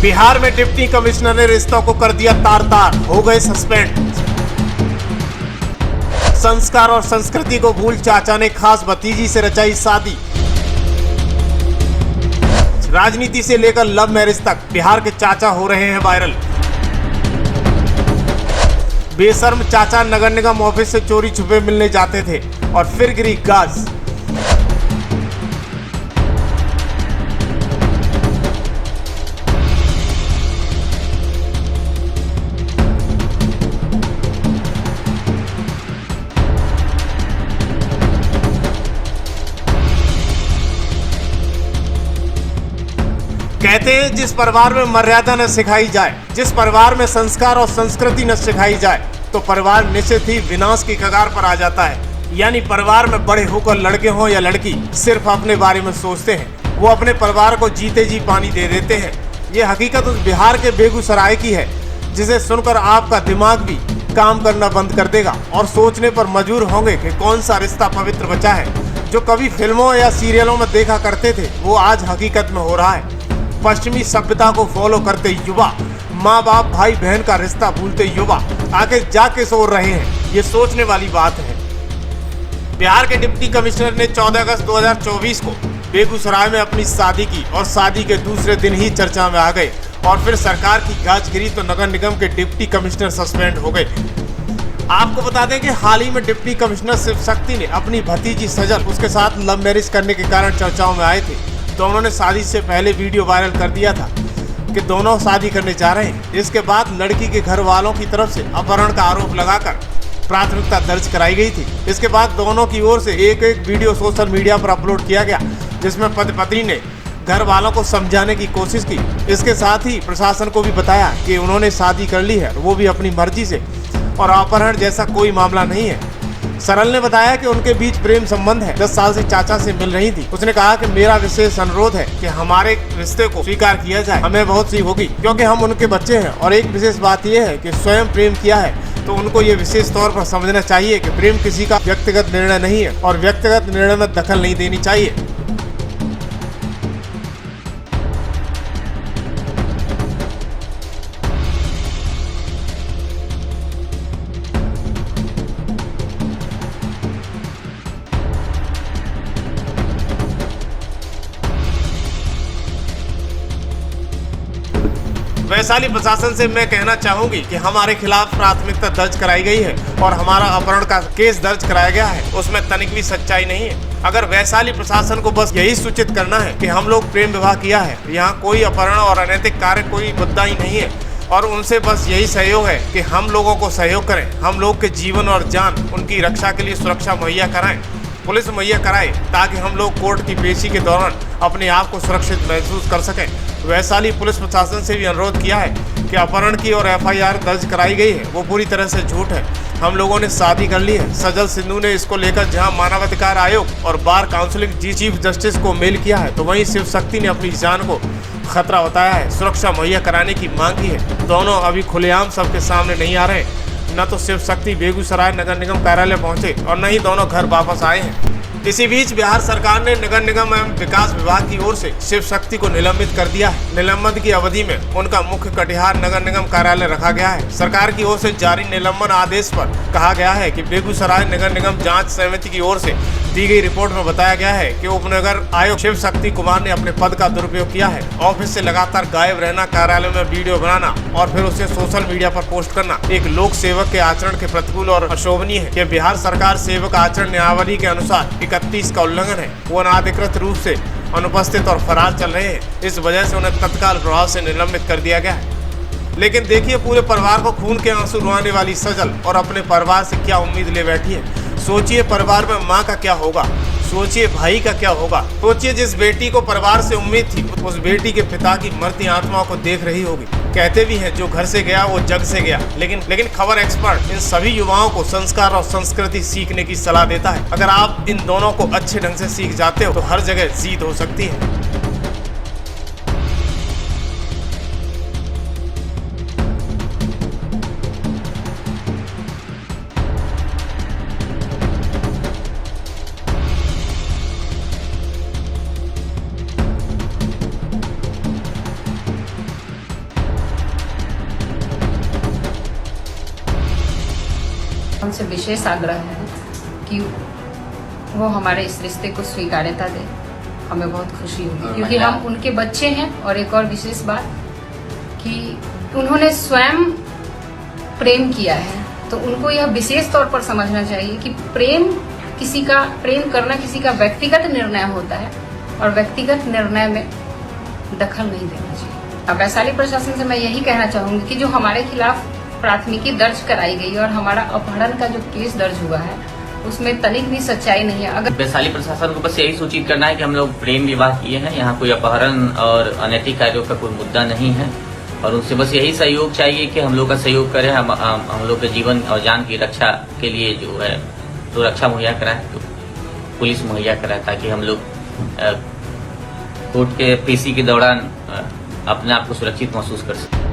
बिहार में deputy commissioner ने रिश्तों को कर दिया तार-तार, हो गए सस्पेंड। संस्कार और संस्कृति को भूल चाचा ने खास भतीजी से रचाई शादी। राजनीति से लेकर लव मैरिज तक बिहार के चाचा हो रहे हैं वायरल। बेशर्म चाचा नगर निगम ऑफिस से चोरी छुपे मिलने जाते थे और फिर गिरी गाज। कहते हैं जिस परिवार में मर्यादा न सिखाई जाए, जिस परिवार में संस्कार और संस्कृति न सिखाई जाए, तो परिवार निश्चित ही विनाश की कगार पर आ जाता है। यानी परिवार में बड़े होकर लड़के हों या लड़की सिर्फ अपने बारे में सोचते हैं, वो अपने परिवार को जीते जी पानी दे देते हैं। ये हकीकत उस बिहार के बेगूसराय की है जिसे सुनकर आपका दिमाग भी काम करना बंद कर देगा और सोचने पर मजबूर होंगे कि कौन सा रिश्ता पवित्र बचा है। जो कभी फिल्मों या सीरियलों में देखा करते थे वो आज हकीकत में हो रहा है। पश्चिमी सभ्यता को फॉलो करते युवा, माँ बाप भाई बहन का रिश्ता भूलते युवा आगे जाके सो रहे हैं। ये सोचने वाली बात है। बिहार के डिप्टी कमिश्नर ने 14 अगस्त 2024 को बेगूसराय में अपनी शादी की और शादी के दूसरे दिन ही चर्चा में आ गए और फिर सरकार की गाज गिरी तो नगर निगम के डिप्टी कमिश्नर सस्पेंड हो गए। आपको बता दें कि हाल ही में डिप्टी कमिश्नर शिव शक्ति ने अपनी भतीजी सजल उसके साथ लव मैरिज करने के कारण चर्चाओं में आए थे। दोनों ने शादी से पहले वीडियो वायरल कर दिया था कि दोनों शादी करने जा रहे हैं। इसके बाद लड़की के घर वालों की तरफ से अपहरण का आरोप लगाकर प्राथमिकता दर्ज कराई गई थी। इसके बाद दोनों की ओर से एक वीडियो सोशल मीडिया पर अपलोड किया गया जिसमें पति पत्नी ने घर वालों को समझाने की कोशिश की। इसके साथ ही प्रशासन को भी बताया कि उन्होंने शादी कर ली है, वो भी अपनी मर्जी से, और अपहरण जैसा कोई मामला नहीं है। सरल ने बताया कि उनके बीच प्रेम संबंध है, 10 साल से चाचा से मिल रही थी। उसने कहा कि मेरा विशेष अनुरोध है कि हमारे रिश्ते को स्वीकार किया जाए, हमें बहुत सी होगी क्योंकि हम उनके बच्चे हैं। और एक विशेष बात यह है कि स्वयं प्रेम किया है तो उनको ये विशेष तौर पर समझना चाहिए कि प्रेम किसी का व्यक्तिगत निर्णय नहीं है और व्यक्तिगत निर्णय में दखल नहीं देनी चाहिए। वैशाली प्रशासन से मैं कहना चाहूंगी कि हमारे खिलाफ प्राथमिकता दर्ज कराई गई है और हमारा अपहरण का केस दर्ज कराया गया है, उसमें तनिक भी सच्चाई नहीं है। अगर वैशाली प्रशासन को बस यही सूचित करना है कि हम लोग प्रेम विवाह किया है, यहाँ कोई अपहरण और अनैतिक कार्य कोई मुद्दा ही नहीं है, और उनसे बस यही सहयोग है कि हम लोगों को सहयोग करें, हम लोग के जीवन और जान उनकी रक्षा के लिए सुरक्षा मुहैया कराएं, पुलिस मुहैया कराए, ताकि हम लोग कोर्ट की पेशी के दौरान अपने आप को सुरक्षित महसूस कर सकें। वैशाली पुलिस प्रशासन से भी अनुरोध किया है कि अपहरण की और FIR दर्ज कराई गई है वो पूरी तरह से झूठ है। हम लोगों ने शादी कर ली है। सजल सिंधु ने इसको लेकर जहां मानवाधिकार आयोग और बार काउंसिलिंग चीफ जस्टिस को मेल किया है, तो वहीं शिव शक्ति ने अपनी जान को खतरा बताया है, सुरक्षा मुहैया कराने की मांग की है। दोनों अभी खुलेआम सबके सामने नहीं आ रहे। न तो शिव शक्ति बेगूसराय नगर निगम कार्यालय पहुंचे और न ही दोनों घर वापस आए हैं। इसी बीच बिहार सरकार ने नगर निगम एवं विकास विभाग की ओर से शिव शक्ति को निलंबित कर दिया है। निलंबन की अवधि में उनका मुख्य कटिहार नगर निगम कार्यालय रखा गया है। सरकार की ओर से जारी निलंबन आदेश पर कहा गया है कि बेगूसराय नगर निगम जांच समिति की ओर से दी गई रिपोर्ट में बताया गया है कि उपनगर आयुक्त शिव शक्ति कुमार ने अपने पद का दुरुपयोग किया है। ऑफिस से लगातार गायब रहना, कार्यालय में वीडियो बनाना और फिर उसे सोशल मीडिया पर पोस्ट करना एक लोक सेवक के आचरण के प्रतिकूल और अशोभनीय है। कि बिहार सरकार सेवक आचरण नियमावली के अनुसार 31 का उल्लंघन है। वो अनाधिकृत रूप से अनुपस्थित और फरार चल रहे हैं। इस वजह से उन्हें तत्काल प्रभाव से निलंबित कर दिया गया है। लेकिन देखिए, पूरे परिवार को खून के आंसू रुआने वाली सजल और अपने परिवार से क्या उम्मीद ले बैठी है। सोचिए परिवार में माँ का क्या होगा, सोचिए भाई का क्या होगा, सोचिए जिस बेटी को परिवार से उम्मीद थी उस बेटी के पिता की मरती आत्मा को देख रही होगी। कहते भी हैं जो घर से गया वो जग से गया। लेकिन खबर एक्सपर्ट इन सभी युवाओं को संस्कार और संस्कृति सीखने की सलाह देता है। अगर आप इन दोनों को अच्छे ढंग से सीख जाते हो तो हर जगह जीत हो सकती है। से विशेष आग्रह है कि वो हमारे इस रिश्ते को स्वीकार्यता दे। हमें बहुत खुशी होगी क्योंकि हम उनके बच्चे हैं। और एक और विशेष बात कि उन्होंने स्वयं प्रेम किया है, तो उनको यह विशेष तौर पर समझना चाहिए कि प्रेम करना किसी का व्यक्तिगत निर्णय होता है और व्यक्तिगत निर्णय में दखल नहीं देना चाहिए। अब वैशाली प्रशासन से मैं यही कहना चाहूंगी कि जो हमारे खिलाफ प्राथमिकी दर्ज कराई गई और हमारा अपहरण का जो केस दर्ज हुआ है उसमें तनिक भी सच्चाई नहीं है। अगर वैशाली प्रशासन को बस यही सूचित करना है कि हम लोग प्रेम विवाह किए हैं, यहाँ कोई अपहरण और अनैतिक कार्यों का कोई मुद्दा नहीं है और उनसे बस यही सहयोग चाहिए कि हम लोग का सहयोग करें, हम लोग के जीवन और जान की रक्षा के लिए जो है तो रक्षा मुहैया कराए, तो पुलिस मुहैया कराए, ताकि हम लोग कोर्ट के पेशी के दौरान अपने आप को सुरक्षित महसूस कर सकें।